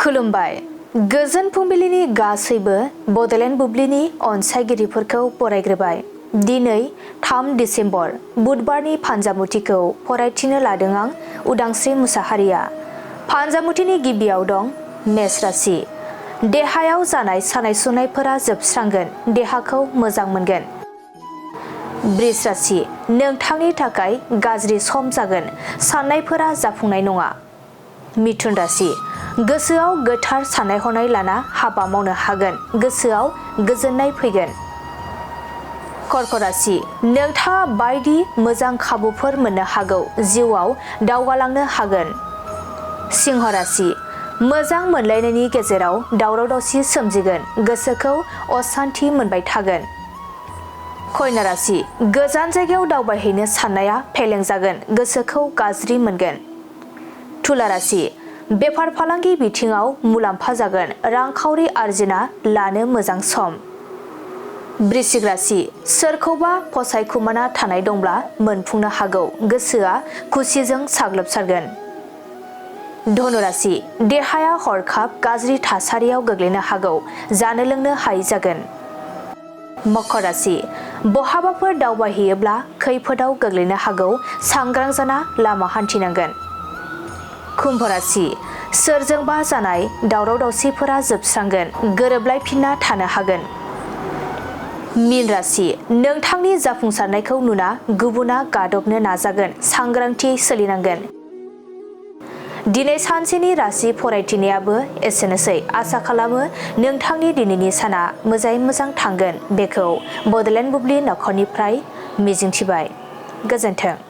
खुलुमबाय गोजोन फुंबिलिनि गासैबो बडलेण्ड बुब्लिनि अनसायगिरिफोरखौ बरायग्रोबाय। दिनै 3 डिसेम्बर बुधबारनि फानजामुथिखौ फरायथिनो लादों आं उदांस्रि मुसाहारिया। फानजामुथिनि गिबियाव दं मेष राशि। देहायाव जानाय सानाय सुनायफोरा जोबस्रांगोन, देहाखौ मोजां मोनगोन। बृष राशि। नोंथांनि थाखाय गाज्रि सम जागोन, साननायफोरा जाफुंनाय नङा। मिथुन राशि। गोसोआव गोथार साननाय हनाय लाना हाबा मावनो हागोन, गोसोआव गोजोननाय फैगोन। कर्क राशि। नोंथाङा बायदि मोजां खाबुफोर मोननो हागौ, जिउआव दावगालांनो हागोन। सिंह राशि। मोजां मोनलायनायनि गेजेराव दावराव दावसि सोमजिगोन, गोसोखौ असान्थि मोनबाय थागोन। कन्या राशि। गोजान जायगायाव दावबायहैनो साननाया फेलें जागोन, गोसोखौ गाज्रि मोनगोन। तुला राशि। बेफार फालांगि बिथिङाव मुलाम्फा जागोन, रांखावरि आरजिना लानो मोजां सम। वृश्चिक राशि। सोरखौबा फसायखुमाना थानाय दंब्ला मोनफुंनो हागौ, गोसोआ खुसिजों साग्लोबसारगोन। धनु राशि। देहाया हरखाब गाज्रि थासारियाव गोग्लैनो हागौ, जानो लोंनो हायै जागोन। मकर राशि। बहाबाफोर दावबायहैयोब्ला खैफोदाव गोग्लैनो हागौ, सांग्रां जाना लामा हान्थिनांगोन। कुम्भ राशि। सोरजोंबा जानाय दावराव दावसिफोरा जोबस्रांगोन, गोरोबलायफिनना थानो हागोन। मीन राशि। नोंथांनि जाफुंसारनायखौ नुना गुबुना गादबनो नाजागोन, सांग्रांथि सोलिनांगोन। दिनै सानसेनि राशि फरायथिनायाबो एसेनोसै। आसा खालामो नोंथांनि दिनैनि साना मोजाङै मोजां थांगोन, बेखौ बडलेण्ड बुब्लि नखरनिफ्राय मिजिंथिबाय। गोजोन्थों।